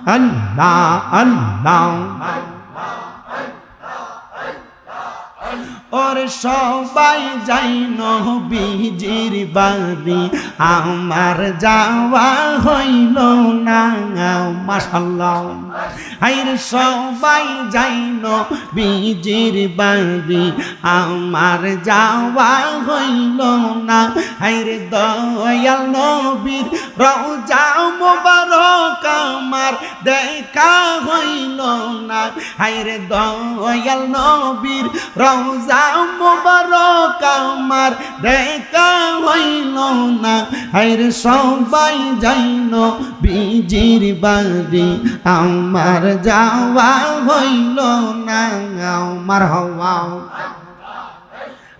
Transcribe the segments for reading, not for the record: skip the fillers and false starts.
আল্লাহ আল্লাহ ওর সবাই যাই নবীজির বাড়ি আমার যাওয়া হইল না মাশাআল্লাহ হায়রে সবাই যাই নবীজির বাড়ি আমার যাওয়া হইল না হায়রে দয়াল নবীর রওজা মুবারক আমার দেখা হইল না হায়রে দয়াল নবীর রওজা মুবারক আমার দেখা হইল না হায়রে সবাই যাই নবীজির বাড়ি আমার যাওয়া হইল না মারহাবা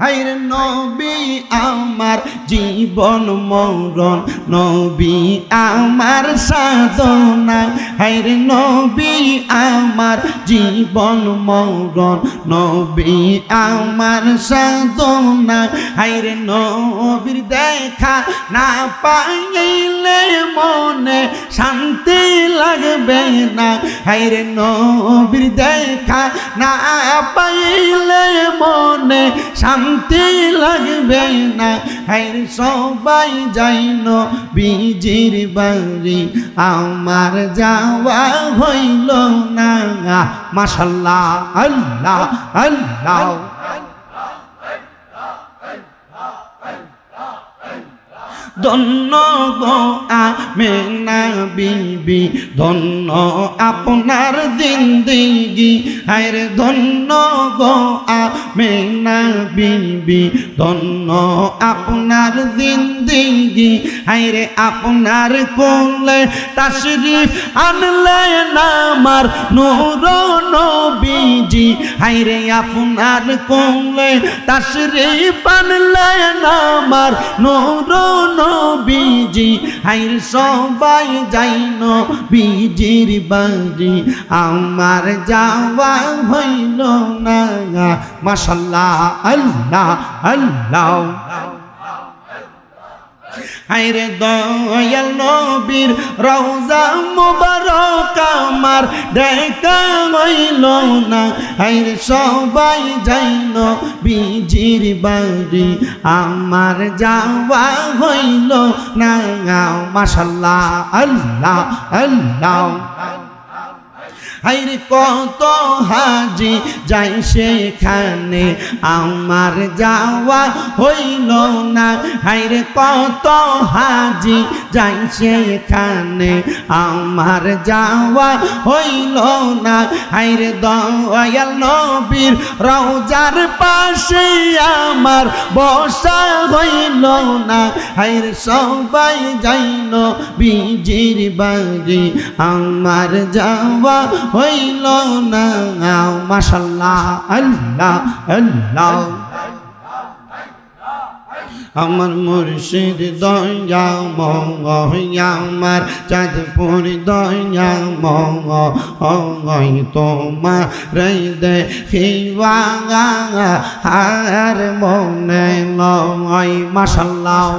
হায়রে নবী আমার জীবন মরণ নবী আমার সাধনা হায়রে নবী আমার জীবন মরণ নবী আমার সাধনা হায়রে নবীর দেখা না পাইলে মনে শান্তি লাগবে না হায়রে নবীর দেখা না পাইলে মনে শান্তি লাগবে না হায়রে সবাই যাই নবীজির বাড়ি আমার যাওয়া হইল না মাশাআল্লাহ আল্লাহ আল্লাহ ধন্য গো আমেনা বিবি ধন্য আপনার জিন্দেগি হায়রে ধন্য গো আমেনা বিবি ধন্য আপনার জিন্দেগি হায়রে আপনার কোলে তাশরীফ আনলেন আমার নূর নবীজি হায়রে আপনার কোলে তাশরীফ আনলেন আমার নূর নবীজি হায়রে সবাই যাই নবীজির বাড়ি আমার যাওয়া হইল না মাশাআল্লাহ আল্লাহ আল্লাহ হায়রে দয়াল নবীর রওজা মুবারক আমার দেখা হইল না হায়রে সবাই যাই নবীজির বাড়ি আমার যাওয়া হইল না মাশাআল্লাহ আল্লাহ আল্লাহ হায়রে কত হাজি যাই সেখানে আমার যাওয়া হইল না হায়রে কত হাজি যাই সেখানে আমার যাওয়া হইল না হায়রে দয়াল নবীর রওজার পাশে আমার বসা হইল না হায়রে সবাই যাই নবীজির বাড়ি আমার যাওয়া হইল না মাশাআল্লাহ আল্লাহ আল্লাহ আমার মুর্শিদ দয়া ময়া আমার চাঁদপুর দয়া ময় তোমার দেখিবা আর মনে নয় মাশাআল্লাহ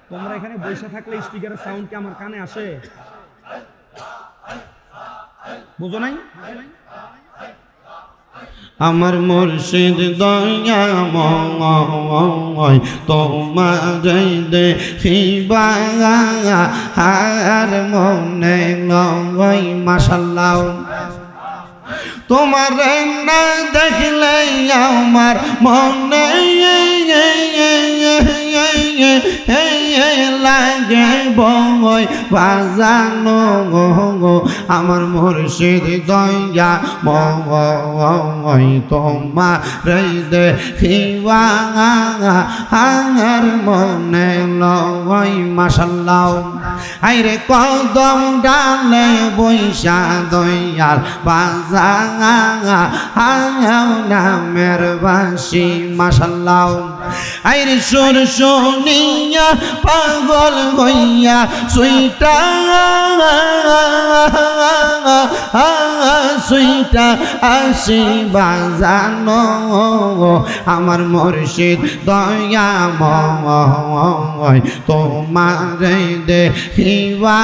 তোমরা এখানে বসে থাকলে স্পিকারের সাউন্ড কি আমার কানে আসে বুঝো নাই আমার মুর্শিদ দয়া ময় তোমার দেখিবা আর মনে নয় মাশাআল্লাহ তোমার না দেখলে আমার মনে লাগে বই বাজানো গো আমার মুর্শিদ দয়া ময় তোমার দেখিবা আর মনে লয় মাশাআল্লাহ হায়রে কদম ডালে বৈশা দয়াল বাজা নামের বাঁশি মাশাআল্লাহ হায়রে সুর শুনিয়া পাগল হইয়া সুইটা সুইটা আসি বাজানো আমার মুর্শিদ দয়াময় তোমারে দেখিবা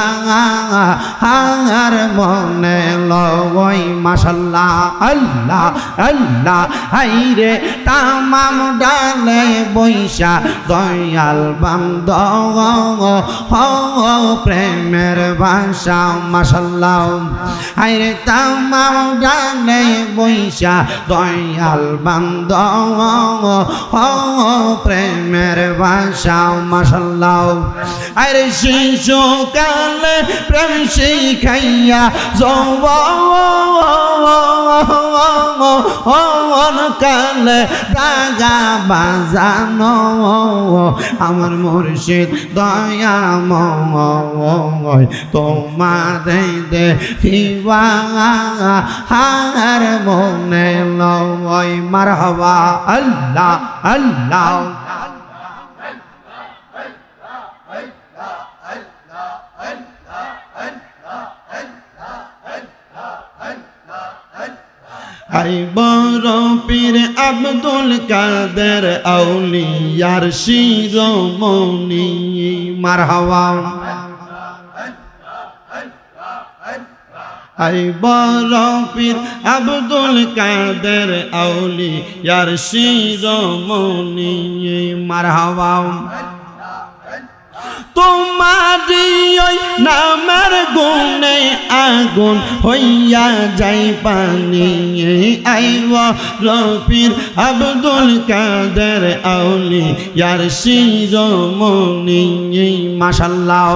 আর মনে লয় মাশাল্লাহ আল্লাহ আল্লাহ হাইরে তামাম ডালে বৈশা দয়াল বান্দ প্রেমের ভাষা মাশাল্লাহ হাইরে তামাম ডালে বৈশা দয়াল বান্দ প্রেমের ভাষা মাশাল্লাহ আরে শিশু কালে প্রেম শিখাইয়া যৌবন কালে দাগা বাজানো আমার মুর্শিদ দয়াময় তোমারে দেখিবা আর মনে লয় মারহাবা আল্লাহ আল্লাহ আই বড় পীর আব্দুল কাদের আউলিয়ার শিরোমণি মারহাবা আই বড় পীর আব্দুল কাদের আউলিয়ার শিরোমণি মারহাবা তোমারি ওই নামের গুণে আগুন হইয়া যাই পানি আইব রফির আব্দুল কাদের আউলিয়ার শিরোমণি মাশাল্লাহ